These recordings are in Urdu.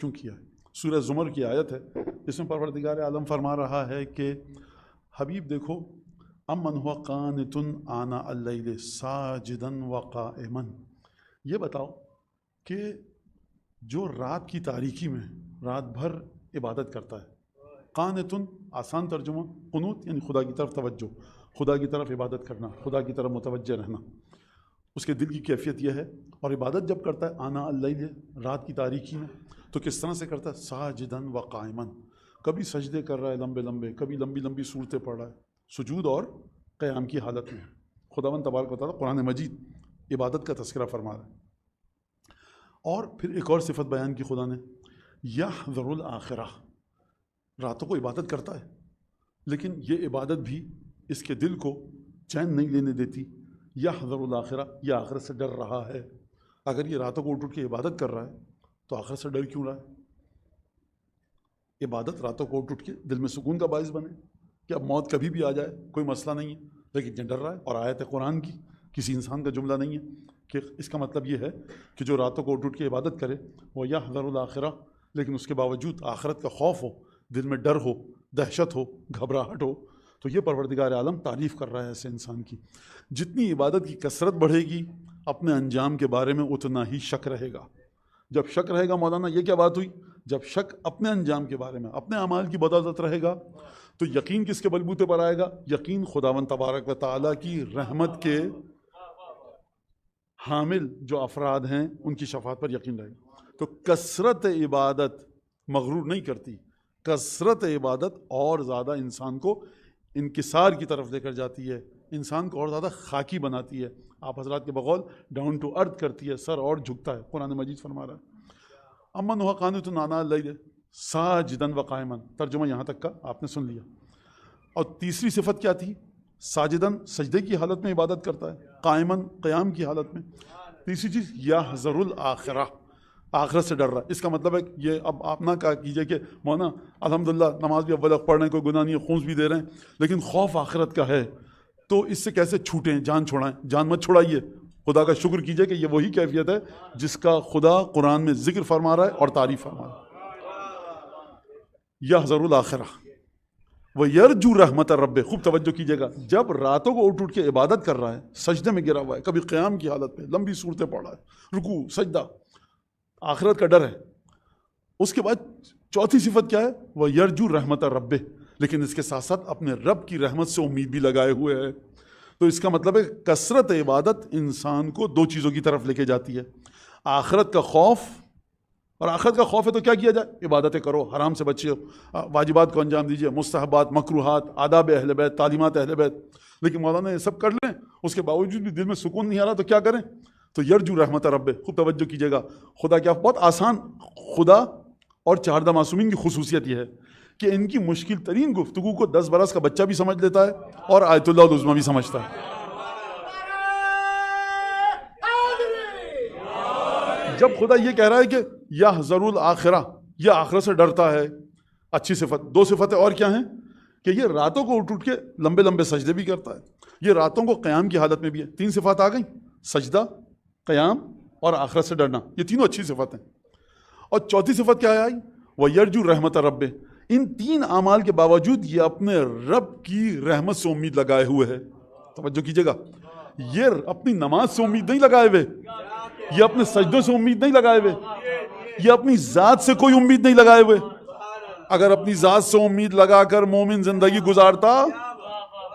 کیوں کیا ہے؟ سورہ زمر کی آیت ہے، اس میں پروردگار عالم فرما رہا ہے کہ حبیب دیکھو، امن ہوا قانت آنا اللیل ساجدا وقائما، یہ بتاؤ کہ جو رات کی تاریکی میں رات بھر عبادت کرتا ہے، قانتن آسان ترجمہ، قنوت یعنی خدا کی طرف توجہ، خدا کی طرف عبادت کرنا، خدا کی طرف متوجہ رہنا، اس کے دل کی کیفیت یہ ہے. اور عبادت جب کرتا ہے آنا اللیل، رات کی تاریکی میں، تو کس طرح سے کرتا ہے؟ ساجدن وقائما، کبھی سجدے کر رہا ہے لمبے لمبے، کبھی لمبی لمبی صورتیں پڑھ رہا ہے، سجود اور قیام کی حالت میں. خداوند تبارک و تعالیٰ قرآن مجید عبادت کا تذکرہ فرما رہا ہے. اور پھر ایک اور صفت بیان کی خدا نے، یحذر الآخرہ، راتوں کو عبادت کرتا ہے لیکن یہ عبادت بھی اس کے دل کو چین نہیں لینے دیتی. یحذر الآخرہ، یہ آخرت سے ڈر رہا ہے. اگر یہ راتوں کو اٹھ کے عبادت کر رہا ہے تو آخرت سے ڈر کیوں رہا ہے؟ عبادت راتوں کو اٹھ کے دل میں سکون کا باعث بنے کہ اب موت کبھی بھی آ جائے کوئی مسئلہ نہیں ہے، لیکن یہ ڈر رہا ہے. اور آیت قرآن کی کسی انسان کا جملہ نہیں ہے کہ اس کا مطلب یہ ہے کہ جو راتوں کو اٹھ کے عبادت کرے وہ یحذر الآخرہ، لیکن اس کے باوجود آخرت کا خوف ہو، دل میں ڈر ہو، دہشت ہو، گھبراہٹ ہو. تو یہ پروردگار عالم تعریف کر رہا ہے ایسے انسان کی. جتنی عبادت کی کثرت بڑھے گی اپنے انجام کے بارے میں اتنا ہی شک رہے گا. جب شک رہے گا مولانا یہ کیا بات ہوئی؟ جب شک اپنے انجام کے بارے میں، اپنے اعمال کی بدولت رہے گا تو یقین کس کے بلبوتے پر آئے گا؟ یقین خداوند تبارک و تعالیٰ کی رحمت کے حامل جو افراد ہیں ان کی شفاعت پر یقین رہے گا. تو کثرت عبادت مغرور نہیں کرتی، کثرت عبادت اور زیادہ انسان کو انکسار کی طرف لے کر جاتی ہے، انسان کو اور زیادہ خاکی بناتی ہے. آپ حضرات کے بقول ڈاؤن ٹو ارتھ کرتی ہے، سر اور جھکتا ہے. قرآن مجید فرما رہا ہے امن ہوا قانت آنا اللیل ساجدن وقائما، ترجمہ یہاں تک کا آپ نے سن لیا. اور تیسری صفت کیا تھی؟ ساجدن، سجدے کی حالت میں عبادت کرتا ہے، قائمن، قیام کی حالت میں. تیسری چیز یحذر الآخرہ، آخرت سے ڈر رہا ہے. اس کا مطلب ہے کہ یہ اب آپ نہ کہا کیجئے کہ مولانا الحمدللہ نماز بھی اول وقت پڑھ رہے ہیں، کوئی گناہ نہیں ہے، خونس بھی دے رہے ہیں، لیکن خوف آخرت کا ہے تو اس سے کیسے چھوٹیں، جان چھوڑائیں. جان مت چھوڑائیے، خدا کا شکر کیجئے کہ یہ وہی کیفیت ہے جس کا خدا قرآن میں ذکر فرما رہا ہے اور تعریف فرما رہا ہے. یحذر الآخرہ وَيَرْجُو رحمت رب. خوب توجہ کیجئے گا، جب راتوں کو اٹھ کے عبادت کر رہا ہے، سجدے میں گرا ہوا ہے، کبھی قیام کی حالت میں لمبی صورتیں پڑھ رہا ہے، رکوع سجدہ، آخرت کا ڈر ہے. اس کے بعد چوتھی صفت کیا ہے؟ وَيَرْجُو رحمت رب، لیکن اس کے ساتھ ساتھ اپنے رب کی رحمت سے امید بھی لگائے ہوئے ہے. تو اس کا مطلب ہے کثرت عبادت انسان کو دو چیزوں کی طرف لے کے جاتی ہے، آخرت کا خوف. اور آخرت کا خوف ہے تو کیا کیا جائے؟ عبادتیں کرو، حرام سے بچیے، واجبات کو انجام دیجیے، مستحبات، مکروہات، آداب اہل بیت، تعلیمات اہل بیت. لیکن مولانا یہ سب کر لیں، اس کے باوجود بھی دل میں سکون نہیں آ رہا تو کیا کریں؟ تو یرجو رحمت رب. خوب توجہ کیجیے گا، خدا کیا بہت آسان. خدا اور چہاردہ معصومین کی خصوصیت یہ ہے کہ ان کی مشکل ترین گفتگو کو 10 برس کا بچہ بھی سمجھ لیتا ہے اور آیت اللہ العظمیٰ بھی سمجھتا ہے. جب خدا یہ کہہ رہا ہے کہ یحذر الآخرہ، یہ آخرت سے ڈرتا ہے، اچھی صفت. دو صفتیں اور کیا ہیں؟ کہ یہ راتوں کو اٹھ کے لمبے لمبے سجدے بھی کرتا ہے، یہ راتوں کو قیام کی حالت میں بھی ہے. 3 صفات آ گئیں، سجدہ، قیام اور آخرت سے ڈرنا. یہ تینوں اچھی صفت ہیں. اور چوتھی صفت کیا آئی؟ وَيَرْجُو رحمت رب. ان 3 اعمال کے باوجود یہ اپنے رب کی رحمت سے امید لگائے ہوئے ہے. توجہ کیجیے گا، یہ اپنی نماز سے امید نہیں لگائے ہوئے، یہ اپنے سجدوں سے امید نہیں لگائے ہوئے، یہ اپنی ذات سے کوئی امید نہیں لگائے ہوئے. اگر اپنی ذات سے امید لگا کر مومن زندگی گزارتا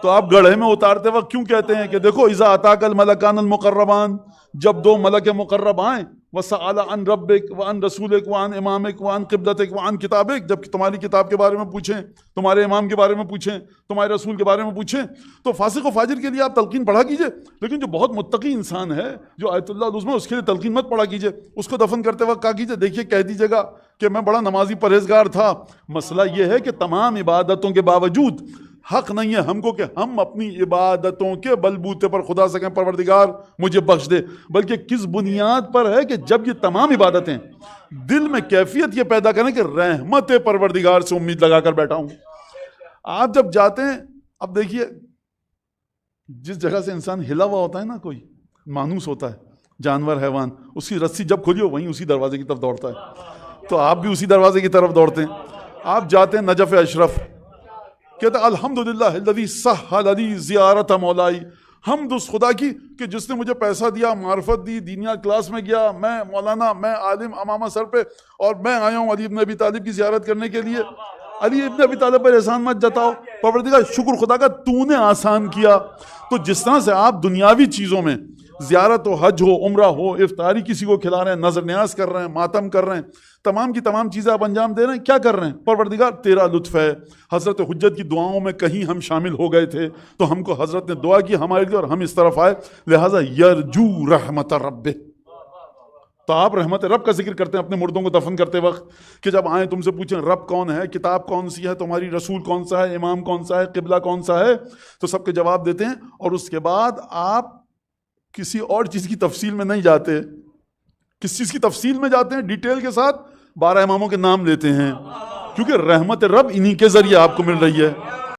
تو آپ گڑھے میں اتارتے وقت کیوں کہتے ہیں کہ دیکھو اذا اتاک الملکان المقربان، جب 2 ملک مقرب آئیں، وسأل عن ربک وعن رسولک وعن امامک وعن قبلتک وعن کتابک، جب تمہاری کتاب کے بارے میں پوچھیں، تمہارے امام کے بارے میں پوچھیں، تمہارے رسول کے بارے میں پوچھیں، تو فاسق و فاجر کے لیے آپ تلقین پڑھا کیجئے. لیکن جو بہت متقی انسان ہے، جو آیت اللہ العظمیٰ، اس کے لیے تلقین مت پڑھا کیجئے. اس کو دفن کرتے وقت کہا کیجئے دیکھیے، کہہ دیجئے گا کہ میں بڑا نمازی پرہیزگار تھا. مسئلہ یہ ہے کہ تمام عبادتوں کے باوجود حق نہیں ہے ہم کو کہ ہم اپنی عبادتوں کے بلبوتے پر خدا سے کہیں پروردگار مجھے بخش دے، بلکہ کس بنیاد پر ہے کہ جب یہ تمام عبادتیں دل میں کیفیت یہ پیدا کریں کہ رحمت پروردگار سے امید لگا کر بیٹھا ہوں. آپ جب جاتے ہیں، اب دیکھیے جس جگہ سے انسان ہلا ہوا ہوتا ہے نا، کوئی مانوس ہوتا ہے، جانور، حیوان، اس کی رسی جب کھلی ہو وہیں اسی دروازے کی طرف دوڑتا ہے. تو آپ بھی اسی دروازے کی طرف دوڑتے ہیں. آپ جاتے ہیں نجف اشرف, کہتے ہیں الحمدللہ الذی سہل لی زیارت مولائی, حمد اس خدا کی کہ جس نے مجھے پیسہ دیا, معرفت دی, دینیا کلاس میں گیا, میں مولانا, میں عالم امامہ سر پہ, اور میں آیا ہوں علی ابن ابی طالب کی زیارت کرنے کے لیے. علی ابن ابی طالب پر احسان مت جتاؤ, پروردگار شکر خدا کا تو نے آسان کیا. تو جس طرح سے آپ دنیاوی چیزوں میں زیارت ہو, حج ہو, عمرہ ہو, افطاری کسی کو کھلا رہے ہیں, نظر نیاز کر رہے ہیں, ماتم کر رہے ہیں, تمام کی تمام چیزیں آپ انجام دے رہے ہیں, کیا کر رہے ہیں؟ پروردگار تیرا لطف ہے. حضرت حجت کی دعاؤں میں کہیں ہم شامل ہو گئے تھے تو ہم کو حضرت نے دعا کی ہمارے لیے اور ہم اس طرف آئے, لہٰذا یرجو رحمت رب. تو آپ رحمت رب کا ذکر کرتے ہیں اپنے مردوں کو دفن کرتے وقت, کہ جب آئیں تم سے پوچھیں رب کون ہے, کتاب کون سی ہے تمہاری, رسول کون سا ہے, امام کون سا ہے, قبلہ کون سا ہے, تو سب کے جواب دیتے ہیں. اور اس کے بعد آپ کسی اور چیز کی تفصیل میں نہیں جاتے. کس چیز کی تفصیل میں جاتے ہیں؟ ڈیٹیل کے ساتھ 12 اماموں کے نام لیتے ہیں, کیونکہ رحمت رب انہی کے ذریعے آپ کو مل رہی ہے.